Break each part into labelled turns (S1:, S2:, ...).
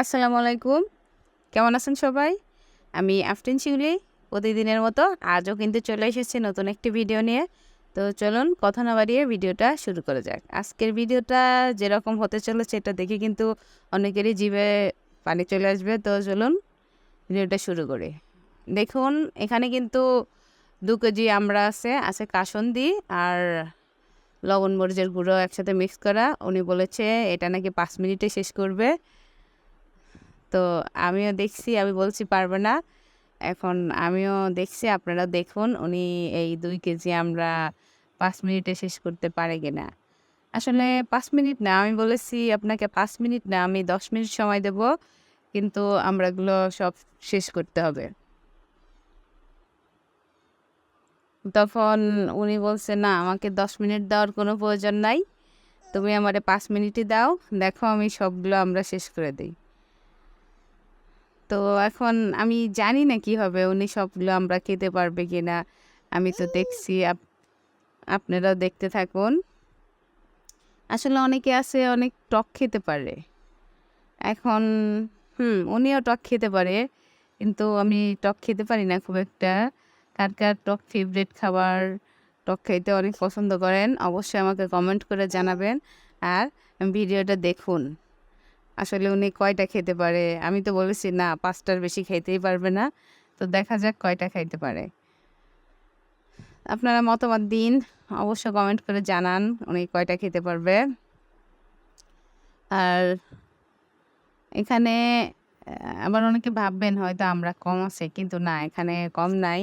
S1: আসসালামু আলাইকুম। কেমন আছেন সবাই? আমি আফরিন শিউলি। প্রতিদিনের মতো আজও কিন্তু চলে এসেছি নতুন একটি ভিডিও নিয়ে। তো চলুন কথা না বাড়িয়ে ভিডিওটা শুরু করা যাক। আজকের ভিডিওটা যেরকম হতে চলেছে এটা দেখে কিন্তু অনেকেরই জিভে পানি চলে আসবে। তো চলুন ভিডিওটা শুরু করি। দেখুন এখানে কিন্তু ২ কেজি আমড়া আছে কাসুন্দি আর লবণ মরিচের গুঁড়ো একসাথে মিক্স করা। উনি বলেছে এটা নাকি ৫ মিনিটে শেষ করবে। তো আমিও দেখছি, আমি বলছি পারবে না। এখন আমিও দেখছি, আপনারা দেখুন উনি এই ২ কেজি আমরা ৫ মিনিটে শেষ করতে পারে কিনা। আসলে ৫ মিনিট না, আমি বলেছি আপনাকে ৫ মিনিট না, আমি ১০ মিনিট সময় দেব। কিন্তু আমড়াগুলো সব শেষ করতে হবে। তখন উনি বলছে, "না, আমাকে ১০ মিনিট দেওয়ার কোনো প্রয়োজন নাই। তুমি আমারে ৫ মিনিটই দাও। দেখো আমি সবগুলো আমরা শেষ করে দেই।" তো এখন আমি জানি না কি হবে, উনি সবগুলো আমরা খেতে পারবে কিনা। আমি তো দেখছি, আপনারাও দেখতে থাকুন। আসলে অনেকে আছে অনেক টক খেতে পারে। এখন উনিও টক খেতে পারে, কিন্তু আমি টক খেতে পারি না খুব একটা। কার কার টক ফেভারিট খাবার, টক খাইতে অনেক পছন্দ করেন, অবশ্যই আমাকে কমেন্ট করে জানাবেন। আর ভিডিওটা দেখুন আসলে উনি কয়টা খেতে পারে। আমি তো বলেছি না, ৫টার বেশি খাইতেই পারবে না। তো দেখা যাক কয়টা খাইতে পারে। আপনারা মতামত দিন, অবশ্যই কমেন্ট করে জানান উনি কয়টা খেতে পারবে। আর এখানে আবার অনেকে ভাববেন হয়তো আমরা কম আছে, কিন্তু না, এখানে কম নাই।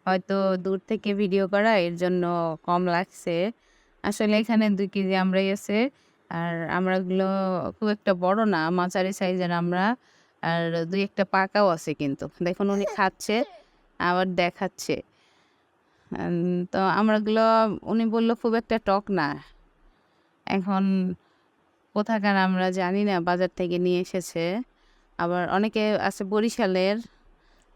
S1: হয়তো দূর থেকে ভিডিও করা, এর জন্য কম লাগছে। আসলে এখানে ২ কেজি আমড়াই আছে। আর আমড়াগুলো খুব একটা বড় না, মাঝারি সাইজের আমড়া। আর ২-১ টা পাকাও আছে কিন্তু। দেখুন উনি খাচ্ছে, আবার দেখাচ্ছে। তো আমড়াগুলো উনি বলল খুব একটা টক না। এখন কোথাকার আমরা জানি না, বাজার থেকে নিয়ে এসেছে। আবার অনেকে আছে বরিশালের।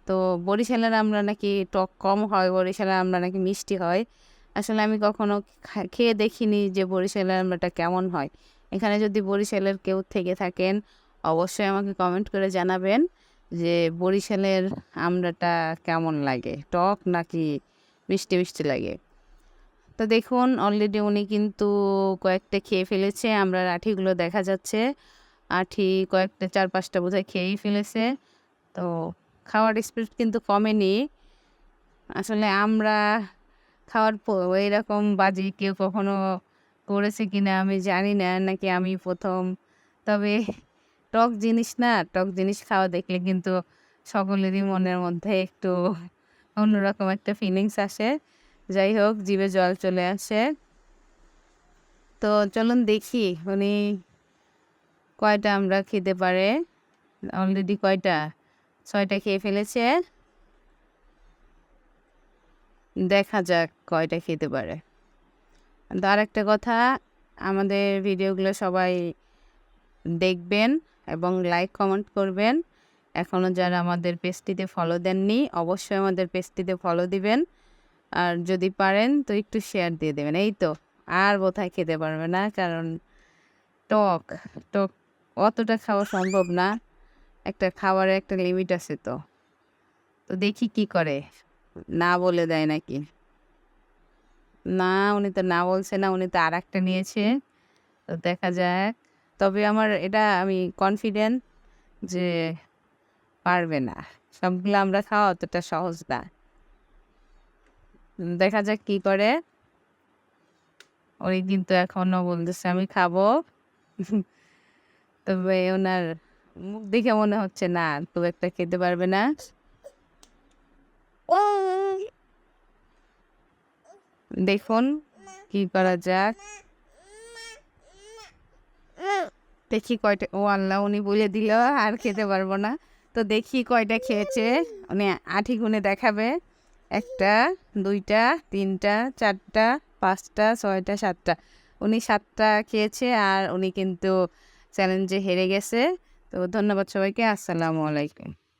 S1: তো বরিশালের আমরা নাকি টক কম হয়, বরিশালের আমরা নাকি মিষ্টি হয়। আসলে আমি কখনো খেয়ে দেখিনি যে বরিশালের আমড়াটা কেমন হয়। এখানে যদি বরিশালের কেউ থেকে থাকেন, অবশ্যই আমাকে কমেন্ট করে জানাবেন যে বরিশালের আমড়াটা কেমন লাগে, টক নাকি মিষ্টি মিষ্টি লাগে। তো দেখুন অলরেডি উনি কিন্তু কয়েকটা খেয়ে ফেলেছে, আমড়ার আঠিগুলো দেখা যাচ্ছে। আঠি কয়েকটা ৪-৫টা বোধহয় খেয়েই ফেলেছে। তো খাওয়ার স্পিড কিন্তু কমেনি। আসলে আমরা খাওয়ার এরকম বাজি কেউ কখনো করেছে কিনা আমি জানি না, নাকি আমি ১ম। তবে টক জিনিস না, টক জিনিস খাওয়া দেখলে কিন্তু সকলেরই মনের মধ্যে একটু অন্যরকম একটা ফিলিংস আসে। যাই হোক, জিভে জল চলে আসে। তো চলুন দেখি উনি কয়টা আমরা খেতে পারে। অলরেডি কয়টা? ৬টা খেয়ে ফেলেছে। দেখা যাক কয়টা খেতে পারে। তো আরেকটা কথা, আমাদের ভিডিওগুলো সবাই দেখবেন এবং লাইক কমেন্ট করবেন। এখনও যারা আমাদের পেজটিতে ফলো দেননি, অবশ্যই আমাদের পেজটিতে ফলো দিবেন। আর যদি পারেন তো একটু শেয়ার দিয়ে দেবেন। এই তো, আর বোধহয় খেতে পারবে না, কারণ টক টক অতটা খাওয়া সম্ভব না। একটা খাবারের একটা লিমিট আছে। তো তো দেখি কি করে, না বলে দেয় নাকি। না, উনি তো না বলছে না, উনি তো আরেকটা নিয়েছে। তো দেখা যাক। তবে আমার এটা আমি কনফিডেন্ট যে পারবে না। সবগুলো আমরা খাওয়া অতটা সহজ না। দেখা যাক কি করে। উনি কিন্তু এখনো বলতেছে আমি খাবো। তবে ওনার মুখ দেখে মনে হচ্ছে না, খুব একটা খেতে পারবে না। দেখুন কি করা যাক। দেখি কয়টা, ও আল্লাহ, উনি বলে দিল আর খেতে পারবো না। তো দেখি কয়টা খেয়েছে। উনি আঠি গুনে দেখাবে। ১টা, ২টা, ৩টা, ৪টা, ৫টা, ৬টা, ৭টা। উনি ৭টা খেয়েছে আর উনি কিন্তু চ্যালেঞ্জে হেরে গেছে। তো ধন্যবাদ সবাইকে। আসসালামু আলাইকুম।